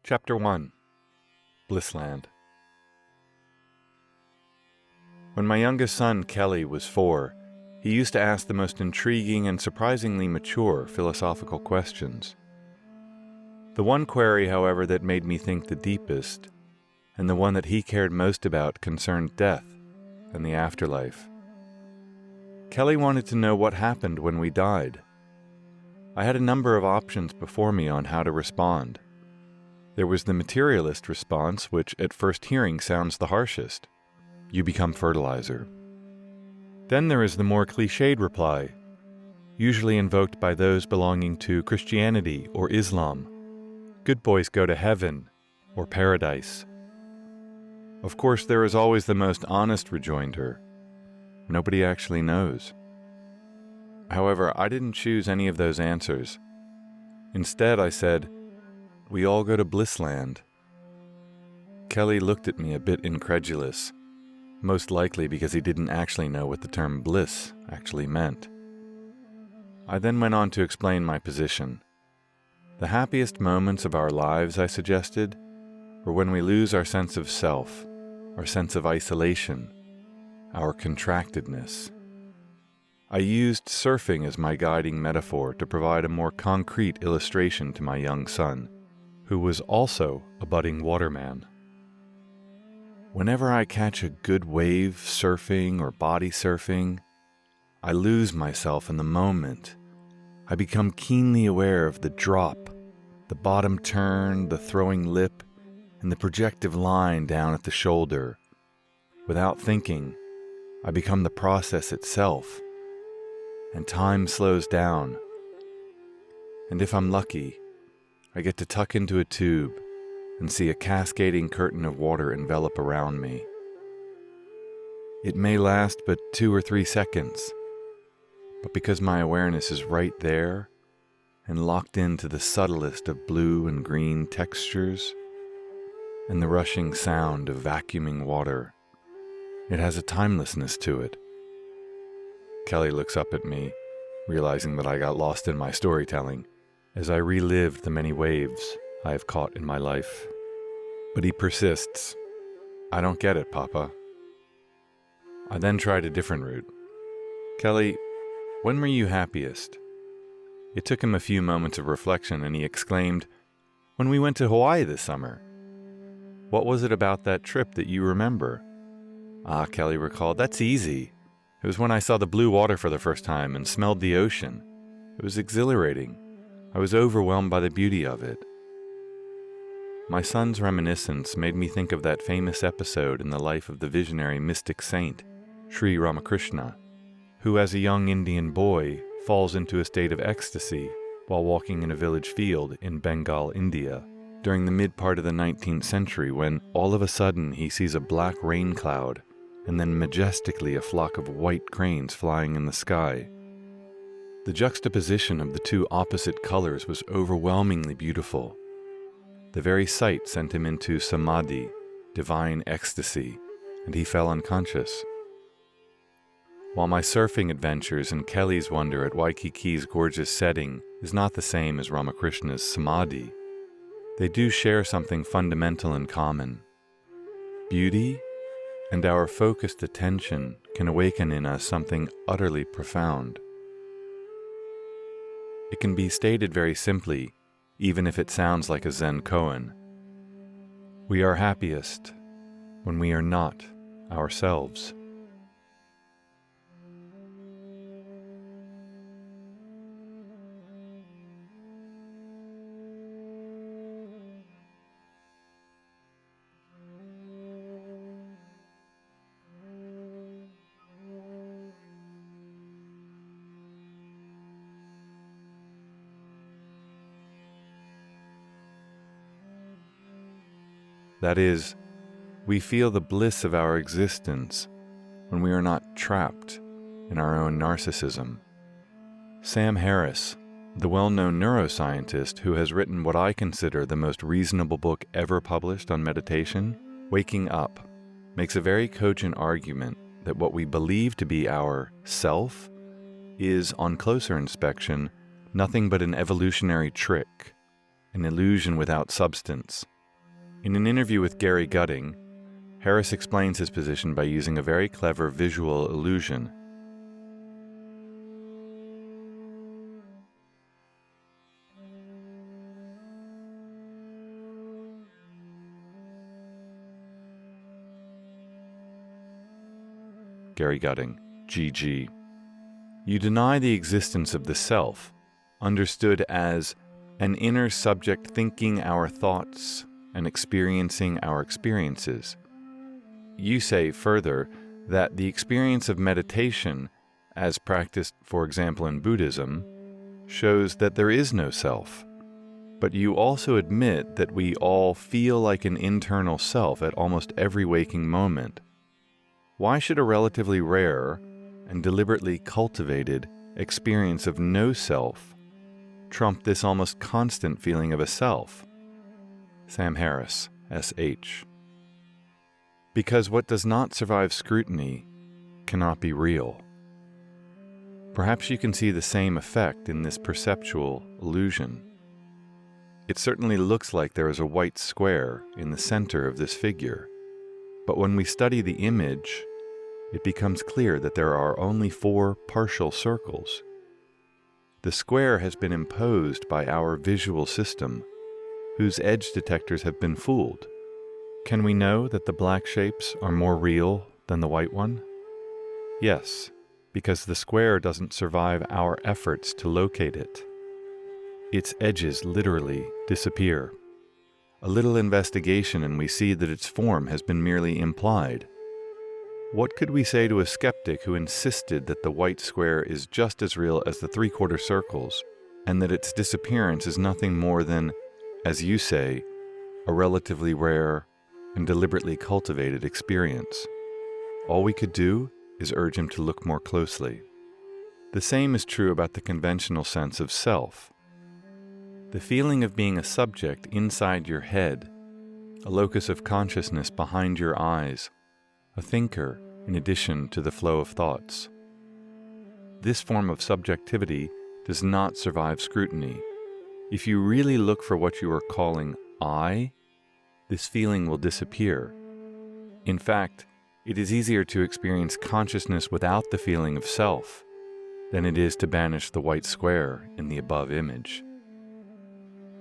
Chapter 1. Bliss Land. When my youngest son, Kelly, was 4, he used to ask the most intriguing and surprisingly mature philosophical questions. The one query, however, that made me think the deepest, and the one that he cared most about, concerned death and the afterlife. Kelly wanted to know what happened when we died. I had a number of options before me on how to respond. There was the materialist response, which at first hearing sounds the harshest. You become fertilizer. Then there is the more cliched reply, usually invoked by those belonging to Christianity or Islam. Good boys go to heaven or paradise. Of course, there is always the most honest rejoinder. Nobody actually knows. However, I didn't choose any of those answers. Instead, I said, we all go to Bliss Land. Kelly looked at me a bit incredulous, most likely because he didn't actually know what the term bliss actually meant. I then went on to explain my position. The happiest moments of our lives, I suggested, were when we lose our sense of self, our sense of isolation, our contractedness. I used surfing as my guiding metaphor to provide a more concrete illustration to my young son, who was also a budding waterman. Whenever I catch a good wave surfing or body surfing, I lose myself in the moment. I become keenly aware of the drop, the bottom turn, the throwing lip, and the projective line down at the shoulder. Without thinking, I become the process itself, and time slows down. And if I'm lucky, I get to tuck into a tube and see a cascading curtain of water envelop around me. It may last but 2 or 3 seconds, but because my awareness is right there and locked into the subtlest of blue and green textures and the rushing sound of vacuuming water, it has a timelessness to it. Kelly looks up at me, realizing that I got lost in my storytelling as I relived the many waves I have caught in my life. But he persists. I don't get it, Papa. I then tried a different route. Kelly, when were you happiest? It took him a few moments of reflection, and he exclaimed, when we went to Hawaii this summer. What was it about that trip that you remember? Kelly recalled, that's easy. It was when I saw the blue water for the first time and smelled the ocean. It was exhilarating. I was overwhelmed by the beauty of it. My son's reminiscence made me think of that famous episode in the life of the visionary mystic saint, Sri Ramakrishna, who as a young Indian boy falls into a state of ecstasy while walking in a village field in Bengal, India, during the mid-part of the 19th century, when all of a sudden he sees a black rain cloud and then majestically a flock of white cranes flying in the sky. The juxtaposition of the two opposite colors was overwhelmingly beautiful. The very sight sent him into samadhi, divine ecstasy, and he fell unconscious. While my surfing adventures and Kelly's wonder at Waikiki's gorgeous setting is not the same as Ramakrishna's samadhi, they do share something fundamental in common. Beauty and our focused attention can awaken in us something utterly profound. It can be stated very simply, even if it sounds like a Zen koan. We are happiest when we are not ourselves. That is, we feel the bliss of our existence when we are not trapped in our own narcissism. Sam Harris, the well-known neuroscientist who has written what I consider the most reasonable book ever published on meditation, Waking Up, makes a very cogent argument that what we believe to be our self is, on closer inspection, nothing but an evolutionary trick, an illusion without substance, In an interview with Gary Gutting, Harris explains his position by using a very clever visual illusion. Gary Gutting, GG. You deny the existence of the self, understood as an inner subject thinking our thoughts and experiencing our experiences. You say further that the experience of meditation, as practiced, for example, in Buddhism, shows that there is no self. But you also admit that we all feel like an internal self at almost every waking moment. Why should a relatively rare and deliberately cultivated experience of no self trump this almost constant feeling of a self? Sam Harris, S.H. Because what does not survive scrutiny cannot be real. Perhaps you can see the same effect in this perceptual illusion. It certainly looks like there is a white square in the center of this figure, but when we study the image, it becomes clear that there are only 4 partial circles. The square has been imposed by our visual system, whose edge detectors have been fooled. Can we know that the black shapes are more real than the white one? Yes, because the square doesn't survive our efforts to locate it. Its edges literally disappear. A little investigation and we see that its form has been merely implied. What could we say to a skeptic who insisted that the white square is just as real as the 3/4 circles, and that its disappearance is nothing more than, as you say, a relatively rare and deliberately cultivated experience? All we could do is urge him to look more closely. The same is true about the conventional sense of self. The feeling of being a subject inside your head, a locus of consciousness behind your eyes, a thinker in addition to the flow of thoughts. This form of subjectivity does not survive scrutiny. If you really look for what you are calling I, this feeling will disappear. In fact, it is easier to experience consciousness without the feeling of self than it is to banish the white square in the above image.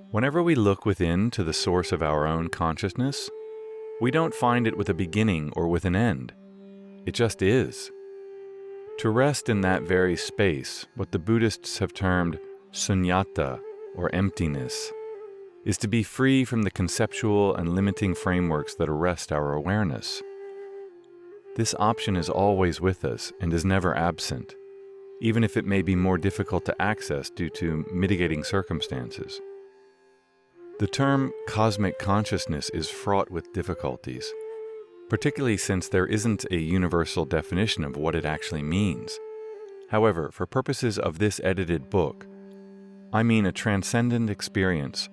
Whenever we look within to the source of our own consciousness, we don't find it with a beginning or with an end. It just is. To rest in that very space, what the Buddhists have termed sunyata, or emptiness, is to be free from the conceptual and limiting frameworks that arrest our awareness. This option is always with us and is never absent, even if it may be more difficult to access due to mitigating circumstances. The term cosmic consciousness is fraught with difficulties, particularly since there isn't a universal definition of what it actually means. However, for purposes of this edited book, I mean a transcendent experience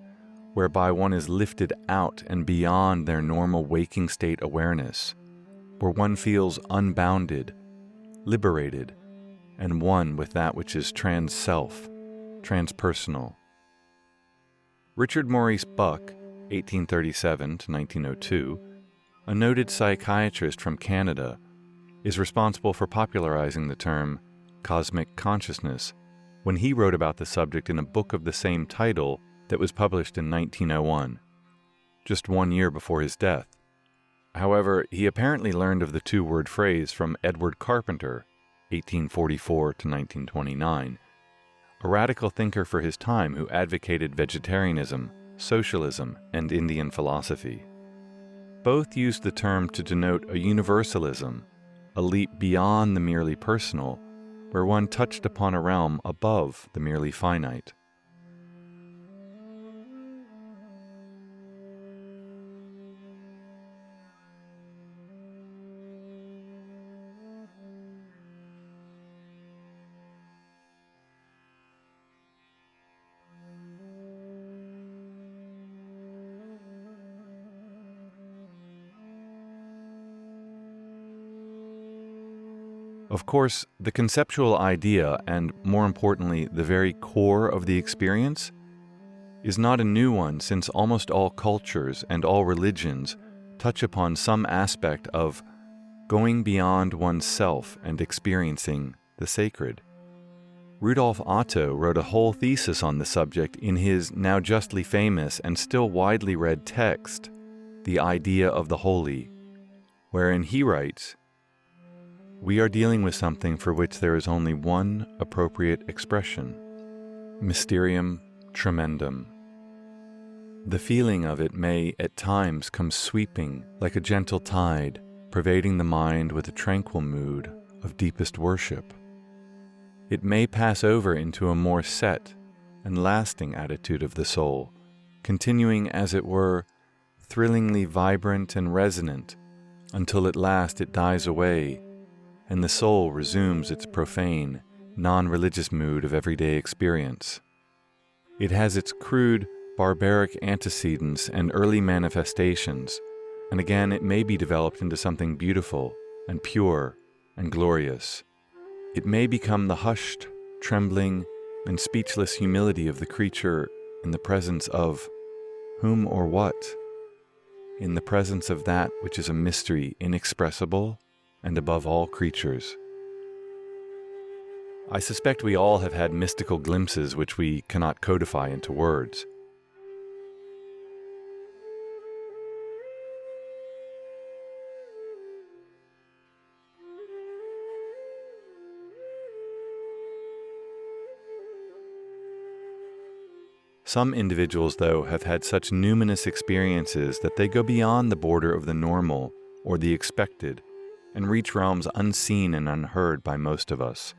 whereby one is lifted out and beyond their normal waking state awareness, where one feels unbounded, liberated, and one with that which is trans-self, transpersonal. Richard Maurice Buck, 1837 to 1902, a noted psychiatrist from Canada, is responsible for popularizing the term cosmic consciousness when he wrote about the subject in a book of the same title that was published in 1901, just 1 year before his death. However, he apparently learned of the 2-word phrase from Edward Carpenter, 1844 to 1929, a radical thinker for his time who advocated vegetarianism, socialism, and Indian philosophy. Both used the term to denote a universalism, a leap beyond the merely personal, where one touched upon a realm above the merely finite. Of course, the conceptual idea, and more importantly, the very core of the experience, is not a new one, since almost all cultures and all religions touch upon some aspect of going beyond oneself and experiencing the sacred. Rudolf Otto wrote a whole thesis on the subject in his now justly famous and still widely read text, The Idea of the Holy, wherein he writes, "We are dealing with something for which there is only one appropriate expression, mysterium tremendum. The feeling of it may at times come sweeping like a gentle tide, pervading the mind with a tranquil mood of deepest worship. It may pass over into a more set and lasting attitude of the soul, continuing as it were, thrillingly vibrant and resonant, until at last it dies away, and the soul resumes its profane, non-religious mood of everyday experience. It has its crude, barbaric antecedents and early manifestations, and again it may be developed into something beautiful and pure and glorious. It may become the hushed, trembling, and speechless humility of the creature in the presence of whom or what? In the presence of that which is a mystery inexpressible and above all creatures." I suspect we all have had mystical glimpses which we cannot codify into words. Some individuals, though, have had such numinous experiences that they go beyond the border of the normal or the expected and reach realms unseen and unheard by most of us.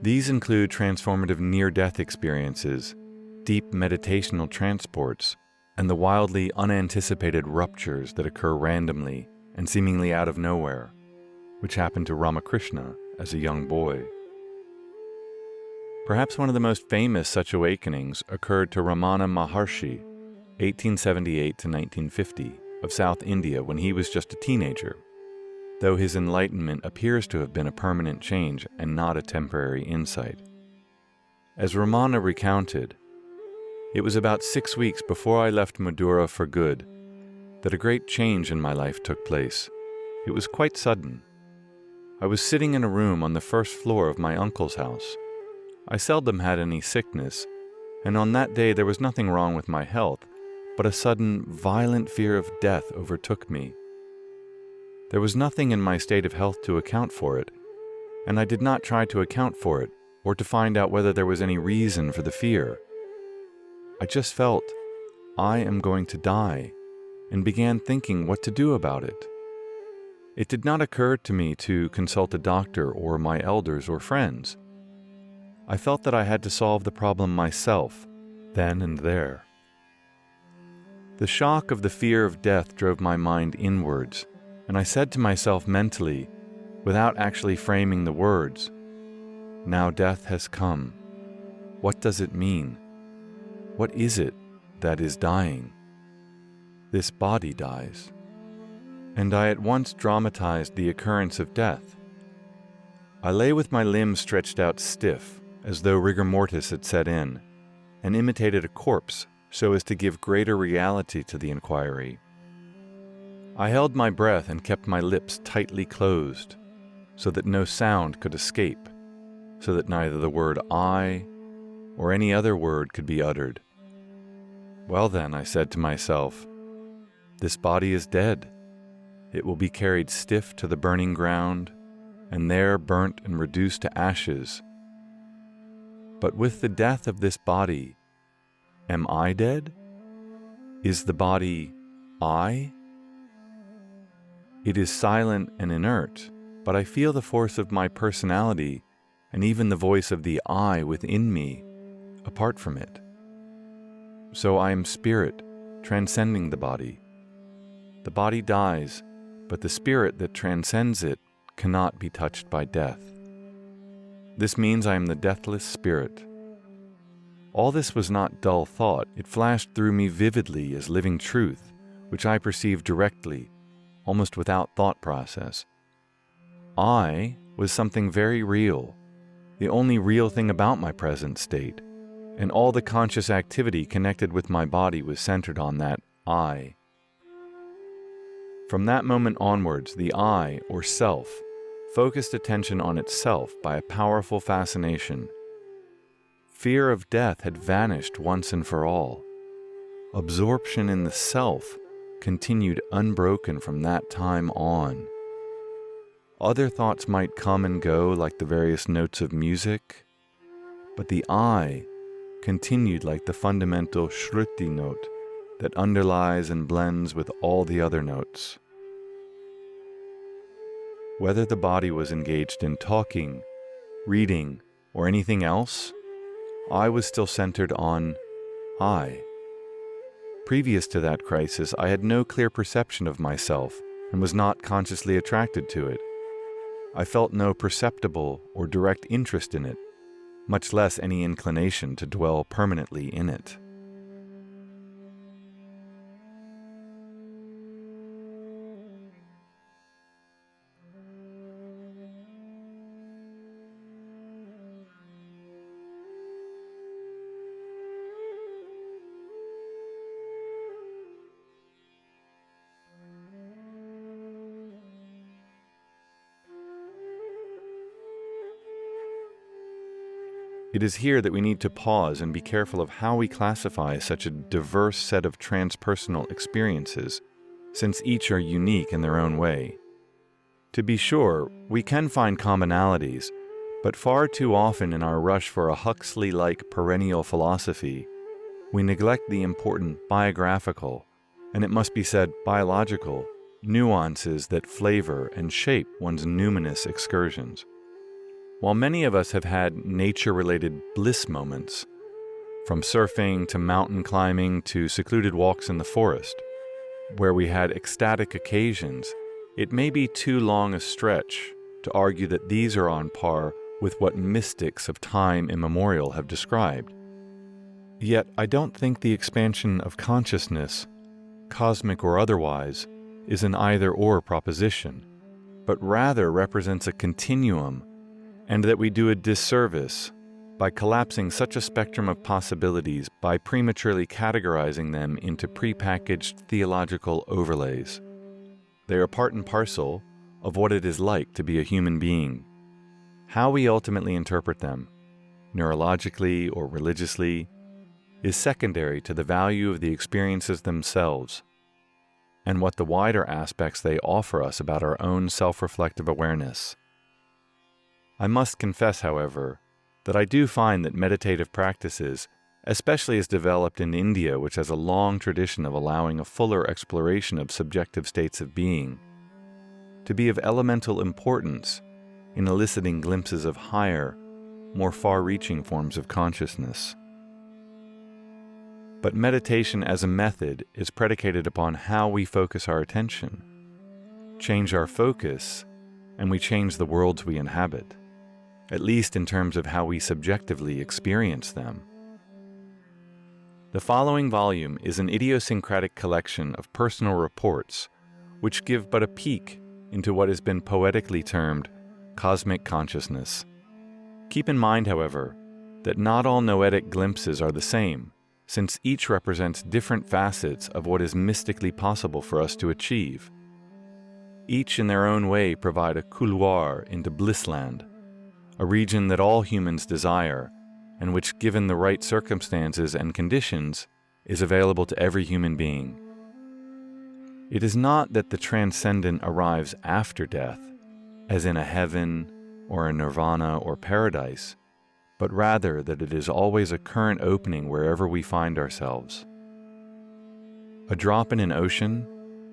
These include transformative near-death experiences, deep meditational transports, and the wildly unanticipated ruptures that occur randomly and seemingly out of nowhere, which happened to Ramakrishna as a young boy. Perhaps one of the most famous such awakenings occurred to Ramana Maharshi, 1878 to 1950, of South India when he was just a teenager, though his enlightenment appears to have been a permanent change and not a temporary insight. As Ramana recounted, "It was about 6 weeks before I left Madura for good that a great change in my life took place. It was quite sudden. I was sitting in a room on the first floor of my uncle's house. I seldom had any sickness, and on that day there was nothing wrong with my health, but a sudden, violent fear of death overtook me. There was nothing in my state of health to account for it, and I did not try to account for it or to find out whether there was any reason for the fear. I just felt, I am going to die, and began thinking what to do about it. It did not occur to me to consult a doctor or my elders or friends. I felt that I had to solve the problem myself, then and there. The shock of the fear of death drove my mind inwards, and I said to myself mentally, without actually framing the words, 'Now death has come. What does it mean? What is it that is dying? This body dies.' And I at once dramatized the occurrence of death. I lay with my limbs stretched out stiff, as though rigor mortis had set in, and imitated a corpse so as to give greater reality to the inquiry. I held my breath and kept my lips tightly closed, so that no sound could escape, so that neither the word I or any other word could be uttered. Well then, I said to myself, this body is dead. It will be carried stiff to the burning ground, and there burnt and reduced to ashes. But with the death of this body, am I dead? Is the body I? It is silent and inert, but I feel the force of my personality and even the voice of the I within me, apart from it. So I am spirit, transcending the body. The body dies, but the spirit that transcends it cannot be touched by death. This means I am the deathless spirit. All this was not dull thought. It flashed through me vividly as living truth, which I perceived directly, almost without thought process. I was something very real, the only real thing about my present state, and all the conscious activity connected with my body was centered on that I. From that moment onwards, the I, or self, focused attention on itself by a powerful fascination. Fear of death had vanished once and for all. Absorption in the self continued unbroken from that time on. Other thoughts might come and go like the various notes of music, but the I continued like the fundamental shruti note that underlies and blends with all the other notes. Whether the body was engaged in talking, reading, or anything else, I was still centered on I. Previous to that crisis, I had no clear perception of myself and was not consciously attracted to it. I felt no perceptible or direct interest in it, much less any inclination to dwell permanently in it. It is here that we need to pause and be careful of how we classify such a diverse set of transpersonal experiences, since each are unique in their own way. To be sure, we can find commonalities, but far too often in our rush for a Huxley-like perennial philosophy, we neglect the important biographical, and it must be said biological, nuances that flavor and shape one's numinous excursions. While many of us have had nature-related bliss moments, from surfing to mountain climbing to secluded walks in the forest, where we had ecstatic occasions, it may be too long a stretch to argue that these are on par with what mystics of time immemorial have described. Yet I don't think the expansion of consciousness, cosmic or otherwise, is an either-or proposition, but rather represents a continuum, and that we do a disservice by collapsing such a spectrum of possibilities by prematurely categorizing them into prepackaged theological overlays. They are part and parcel of what it is like to be a human being. How we ultimately interpret them, neurologically or religiously, is secondary to the value of the experiences themselves and what the wider aspects they offer us about our own self-reflective awareness. I must confess, however, that I do find that meditative practices, especially as developed in India, which has a long tradition of allowing a fuller exploration of subjective states of being, to be of elemental importance in eliciting glimpses of higher, more far-reaching forms of consciousness. But meditation as a method is predicated upon how we focus our attention. Change our focus, and we change the worlds we inhabit, at least in terms of how we subjectively experience them. The following volume is an idiosyncratic collection of personal reports which give but a peek into what has been poetically termed cosmic consciousness. Keep in mind, however, that not all noetic glimpses are the same, since each represents different facets of what is mystically possible for us to achieve. Each in their own way provide a couloir into Bliss Land, a region that all humans desire, and which, given the right circumstances and conditions, is available to every human being. It is not that the transcendent arrives after death, as in a heaven or a nirvana or paradise, but rather that it is always a current opening wherever we find ourselves. A drop in an ocean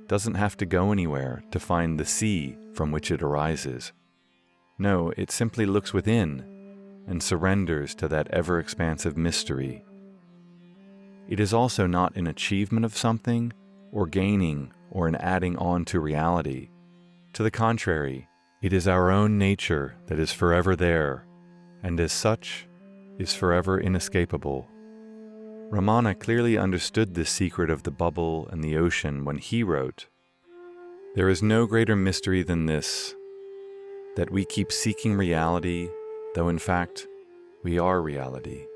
doesn't have to go anywhere to find the sea from which it arises. No, it simply looks within and surrenders to that ever-expansive mystery. It is also not an achievement of something, or gaining, or an adding on to reality. To the contrary, it is our own nature that is forever there, and as such, is forever inescapable. Ramana clearly understood this secret of the bubble and the ocean when he wrote, "There is no greater mystery than this, that we keep seeking reality, though in fact, we are reality."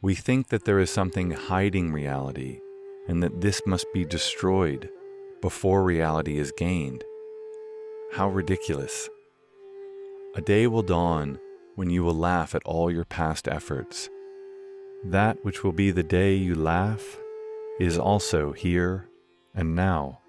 We think that there is something hiding reality and that this must be destroyed before reality is gained. How ridiculous. A day will dawn when you will laugh at all your past efforts. That which will be the day you laugh is also here and now.